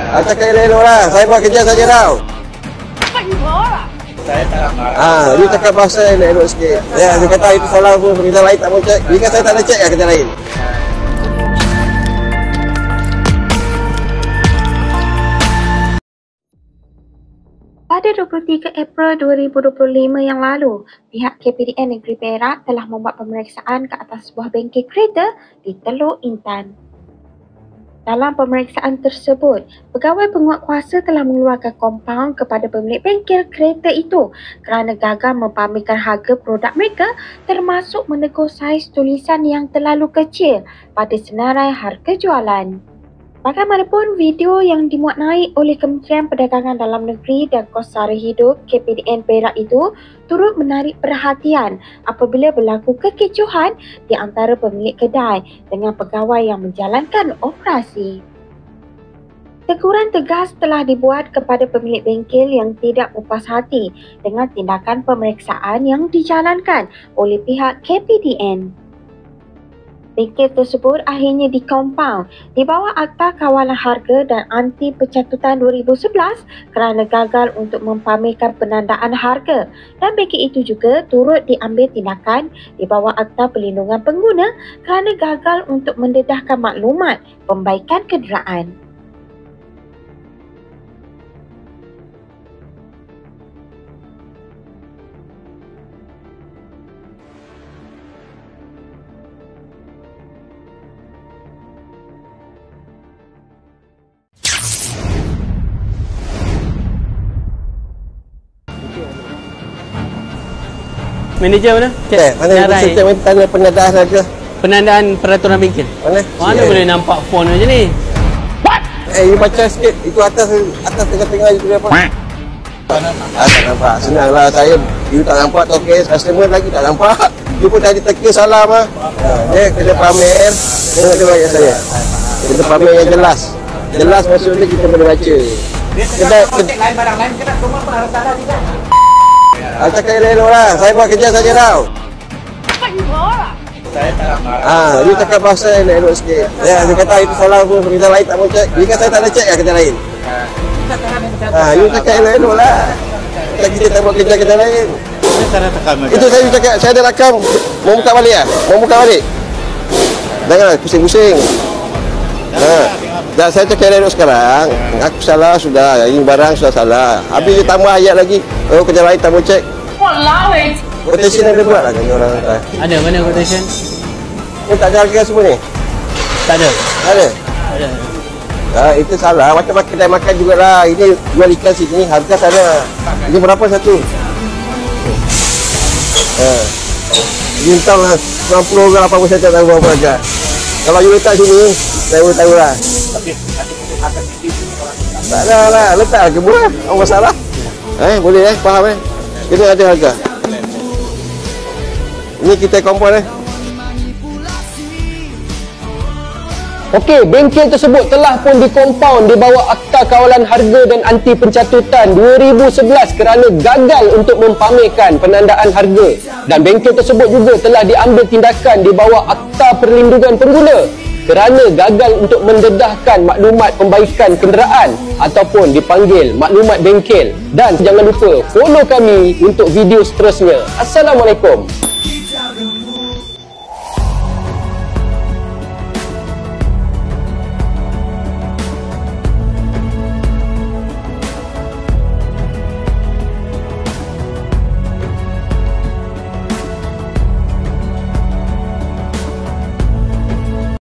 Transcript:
Cakap elok lah. Saya buat kerja saja tau. Saya tak marah. You cakap bahasa elok sikit. Ya, dia kata itu salah pun. Kerja lain tak mau cek. Dia kata saya tak ada cek lah kerja lain. Pada 23 April 2025 yang lalu, pihak KPDN Negeri Perak telah membuat pemeriksaan ke atas sebuah bengkel kereta di Teluk Intan. Dalam pemeriksaan tersebut, pegawai penguatkuasa telah mengeluarkan kompaun kepada pemilik bengkel kereta itu kerana gagal mempamerkan harga produk mereka termasuk menegur saiz tulisan yang terlalu kecil pada senarai harga jualan. Bagaimanapun, video yang dimuat naik oleh Kementerian Perdagangan Dalam Negeri dan Kos Sara Hidup KPDN Perak itu turut menarik perhatian apabila berlaku kekecohan di antara pemilik kedai dengan pegawai yang menjalankan operasi. Teguran tegas telah dibuat kepada pemilik bengkel yang tidak puas hati dengan tindakan pemeriksaan yang dijalankan oleh pihak KPDN. Bengkel tersebut akhirnya dikompaun di bawah Akta Kawalan Harga dan Anti Pencatutan 2011 kerana gagal untuk mempamerkan penandaan harga, dan bengkel itu juga turut diambil tindakan di bawah Akta Perlindungan Pengguna kerana gagal untuk mendedahkan maklumat pembaikan kenderaan. Manager mana? Cek, mana cek tanda penandaan harga? Penandaan peraturan bengkel. Mana boleh nampak font macam ni? What? You baca sikit. Itu atas tengah-tengah itu dia apa? Tak nampak. Senanglah saya. You tak nampak tu okey. Customer lagi tak nampak. You pun tadi teka salah mah. Dia kena pamer. Tengok dia bayar saya. Kita pamer yang jelas. Jelas maksudnya kita boleh baca. Kedai lain barang lain kena semua pun harus salah juga. Cakap elok lah. Saya buat kerja saja tau. Saya tak marah. You cakap bahasa elok sikit. Ya, dia kata itu salah pun. Kerja lain tak mau cek. Dia kata saya tak ada cek lah kerja lain. You cakap elok lah. Kita tak buat kerja lain. Itu saya cakap, saya ada rakam. Mau buka balik lah? Mau buka balik? Jangan pusing-pusing. Dan saya cakap elok sekarang. Aku salah sudah. Ini barang sudah salah. Habis dia tambah ayat lagi. Oh, kerja lain tak mau cek. Quotation ada buat lah kan orang. Ada mana quotation? Ni tak ada harga semua ni? Tak ada. Ada? Ada. Itu salah. Macam kedai makan jugalah. Ini jual ikan sini. Harga sana. Ini berapa satu? Ini tahu lah. 90 ke 80 saya tak tahu berapa harga. Kalau you letak sini, saya boleh tahu lah. Tak ada lah. Letak harga murah. Apa masalah? Boleh faham Ini ada harga. Ini kita kompon Okey, bengkel tersebut telah pun dikompaun di bawah Akta Kawalan Harga dan Anti Pencatutan 2011 kerana gagal untuk mempamerkan penandaan harga, dan bengkel tersebut juga telah diambil tindakan di bawah Akta Perlindungan Pengguna kerana gagal untuk mendedahkan maklumat pembaikan kenderaan ataupun dipanggil maklumat bengkel. Dan jangan lupa follow kami untuk video seterusnya. Assalamualaikum.